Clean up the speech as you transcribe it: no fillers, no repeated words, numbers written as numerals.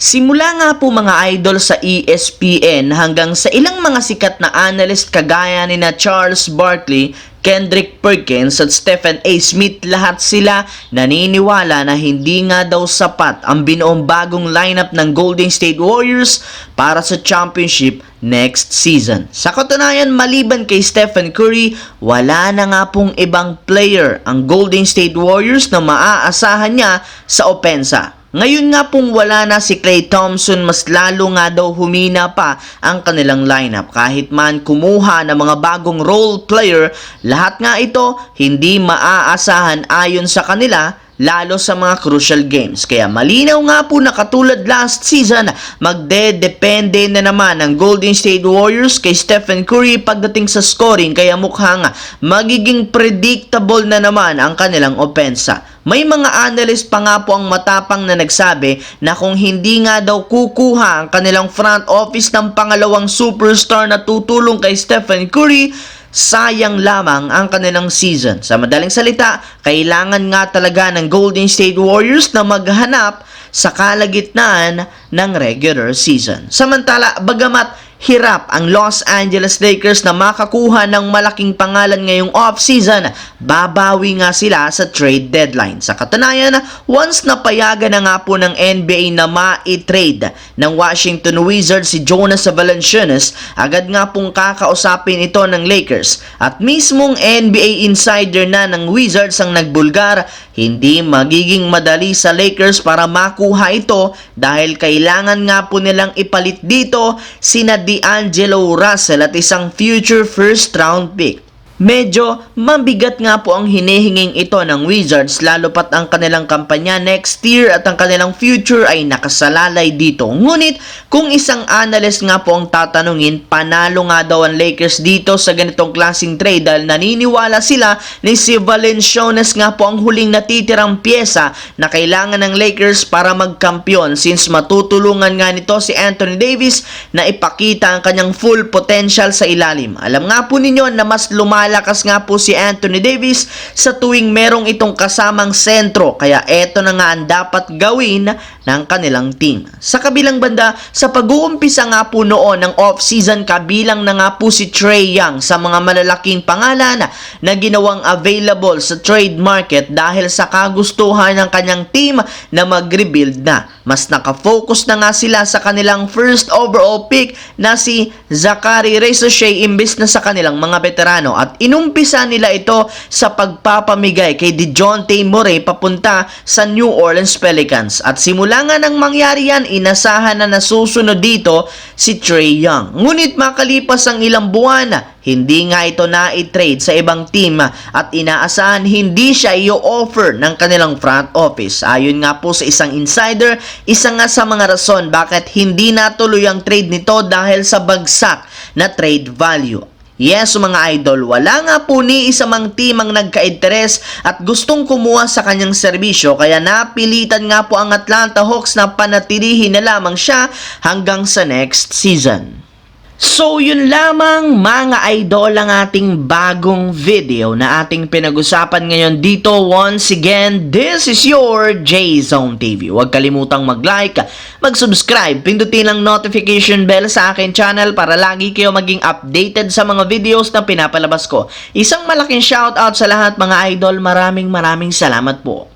Simula nga po mga idol sa ESPN hanggang sa ilang mga sikat na analyst kagaya ni na Charles Barkley, Kendrick Perkins at Stephen A. Smith, lahat sila naniniwala na hindi nga daw sapat ang binuong bagong lineup ng Golden State Warriors para sa championship next season. Sa katunayan, maliban kay Stephen Curry, wala na nga pong ibang player ang Golden State Warriors na maaasahan niya sa opensa. Ngayon nga pong wala na si Klay Thompson, mas lalo nga daw humina pa ang kanilang lineup. Kahit man kumuha ng mga bagong role player, lahat nga ito hindi maaasahan ayon sa kanila, lalo sa mga crucial games. Kaya malinaw nga po na katulad last season, magdedepende na naman ang Golden State Warriors kay Stephen Curry pagdating sa scoring, kaya mukhang magiging predictable na naman ang kanilang opensa. May mga analyst pa nga po ang matapang na nagsabi na kung hindi nga daw kukuha ang kanilang front office ng pangalawang superstar na tutulong kay Stephen Curry, sayang lamang ang kanilang season. Sa madaling salita, kailangan nga talaga ng Golden State Warriors na maghanap sa kalagitnaan ng regular season. Samantala, bagamat hirap ang Los Angeles Lakers na makakuha ng malaking pangalan ngayong off-season, babawi nga sila sa trade deadline. Sa katunayan, once napayagan na nga po ng NBA na ma-trade ng Washington Wizards si Jonas Valanciunas, agad nga pong kakausapin ito ng Lakers. At mismong NBA insider na ng Wizards ang nagbulgar, hindi magiging madali sa Lakers para makuha ito dahil kailangan nga po nilang ipalit dito sina D'Angelo Russell at isang future first round pick. Medyo mabigat nga po ang hinihinging ito ng Wizards, lalo pat ang kanilang kampanya next year at ang kanilang future ay nakasalalay dito. Ngunit kung isang analyst nga po ang tatanungin, panalo nga daw ang Lakers dito sa ganitong klaseng trade dahil naniniwala sila ni si Valanciunas nga po ang huling natitirang pyesa na kailangan ng Lakers para magkampiyon, since matutulungan nga nito si Anthony Davis na ipakita ang kanyang full potential sa ilalim. Alam nga po ninyo na mas lumalakas nga po si Anthony Davis sa tuwing merong itong kasamang sentro, kaya eto na nga ang dapat gawin ng kanilang team. Sa kabilang banda, sa pag-uumpisa nga po noon ng off-season, kabilang na nga po si Trae Young sa mga malalaking pangalan na ginawang available sa trade market dahil sa kagustuhan ng kanyang team na mag-rebuild na. Mas nakafocus na nga sila sa kanilang first overall pick na si Zaccharie Risacher imbes na sa kanilang mga veterano, at inumpisa nila ito sa pagpapamigay kay DeJounte Murray papunta sa New Orleans Pelicans. At simula nga nang mangyari yan, inasahan na nasusunod dito si Trae Young. Ngunit makalipas ang ilang buwan, hindi nga ito na-trade sa ibang team at inaasahan hindi siya i-offer ng kanilang front office. Ayon nga po sa isang insider, isa nga sa mga rason bakit hindi natuloy ang trade nito dahil sa bagsak na trade value. Yes, mga idol, wala nga po ni isa mang team ang nagka-interes at gustong kumuha sa kanyang serbisyo, kaya napilitan nga po ang Atlanta Hawks na panatilihin na lamang siya hanggang sa next season. So yun lamang mga idol ang ating bagong video na ating pinag-usapan ngayon dito. Once again, this is your J-Zone TV. Huwag kalimutang mag-like, mag-subscribe, pindutin ang notification bell sa akin channel para lagi kayo maging updated sa mga videos na pinapalabas ko. Isang malaking shoutout sa lahat mga idol. Maraming salamat po.